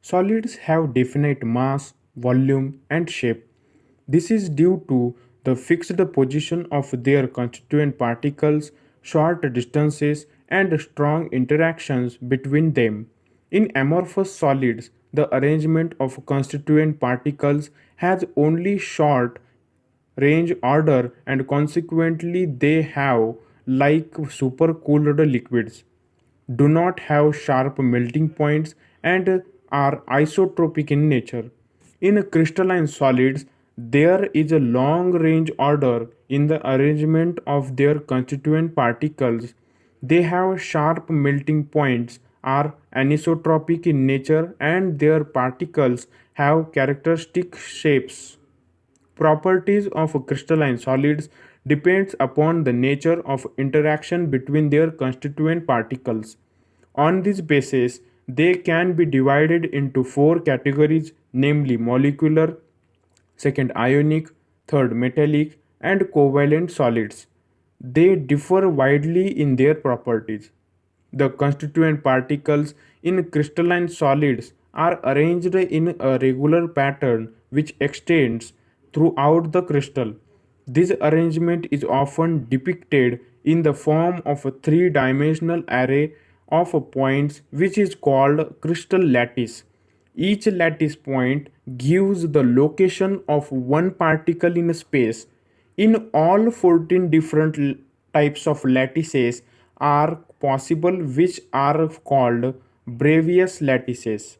Solids have definite mass, volume, and shape. This is due to the fixed position of their constituent particles, short distances, and strong interactions between them. In amorphous solids, the arrangement of constituent particles has only short range order and consequently they have, like supercooled liquids, do not have sharp melting points and are isotropic in nature. In crystalline solids, there is a long range order in the arrangement of their constituent particles. They have sharp melting points, are anisotropic in nature, and their particles have characteristic shapes. Properties of crystalline solids depends upon the nature of interaction between their constituent particles. On this basis, they can be divided into four categories, namely molecular, second ionic, third metallic, and covalent solids. They differ widely in their properties. The constituent particles in crystalline solids are arranged in a regular pattern which extends throughout the crystal. This arrangement is often depicted in the form of a three-dimensional array of points which is called crystal lattice. Each lattice point gives the location of one particle in space. In all 14 different types of lattices are possible which are called Bravais lattices.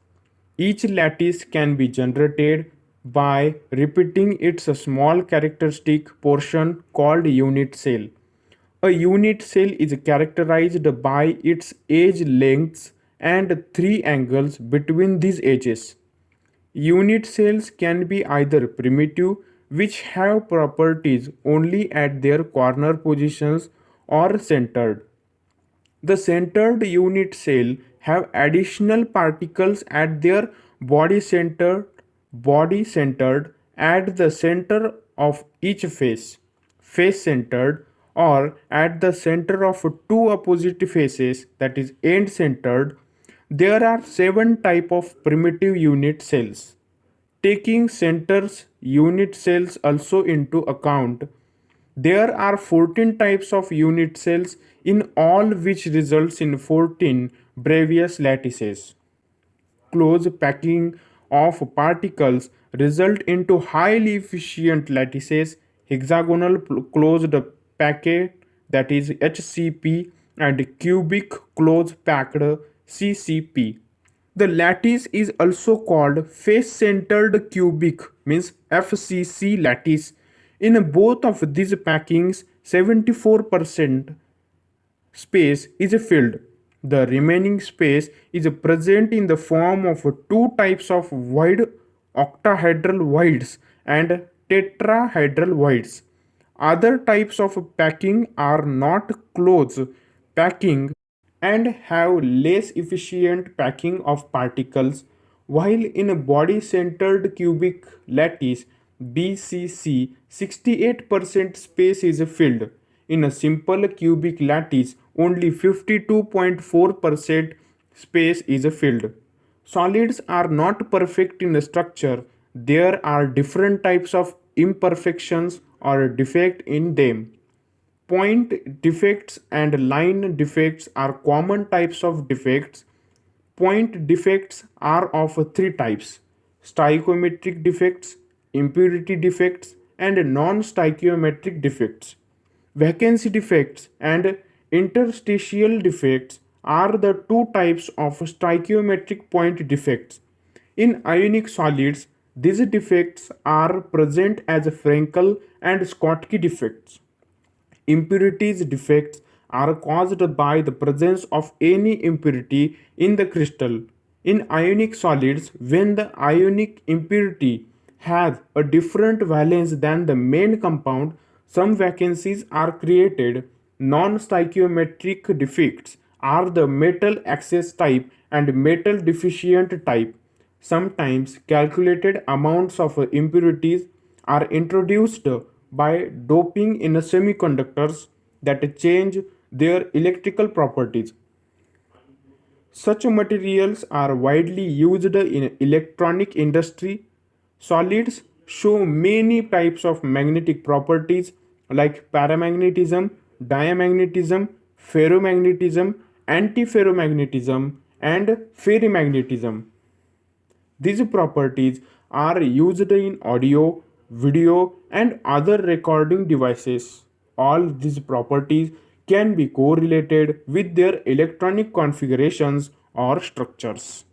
Each lattice can be generated by repeating its small characteristic portion called unit cell. A unit cell is characterized by its edge lengths and three angles between these edges. Unit cells can be either primitive, which have properties only at their corner positions, or centered. The centered unit cell have additional particles at their body centered at the center of each face centered, or at the center of two opposite faces, that is end centered. There are seven type of primitive unit cells. Taking centers unit cells also into account, there are 14 types of unit cells in all, which results in 14 Bravais lattices. Close packing of particles result into highly efficient lattices, hexagonal closed packet, that is HCP, and cubic close packed CCP. The lattice is also called face-centered cubic, means FCC lattice. In both of these packings, 74% space is filled. The remaining space is present in the form of two types of wide octahedral voids and tetrahedral voids. Other types of packing are not close packing and have less efficient packing of particles, while in a body centered cubic lattice BCC 68% space is filled. In a simple cubic lattice, only 52.4% space is filled. Solids are not perfect in structure. There are different types of imperfections or defect in them. Point defects and line defects are common types of defects. Point defects are of three types: stoichiometric defects, impurity defects, and non stoichiometric defects. Vacancy defects and interstitial defects are the two types of stoichiometric point defects. In ionic solids, these defects are present as Frankel and Schottky defects. Impurities defects are caused by the presence of any impurity in the crystal. In ionic solids, when the ionic impurity has a different valence than the main compound, some vacancies are created. Non stoichiometric defects are the metal excess type and metal deficient type. Sometimes calculated amounts of impurities are introduced by doping in semiconductors that change their electrical properties. Such materials are widely used in electronic industry. Solids show many types of magnetic properties like paramagnetism, diamagnetism, ferromagnetism, antiferromagnetism, and ferrimagnetism. These properties are used in audio, video, and other recording devices. All these properties can be correlated with their electronic configurations or structures.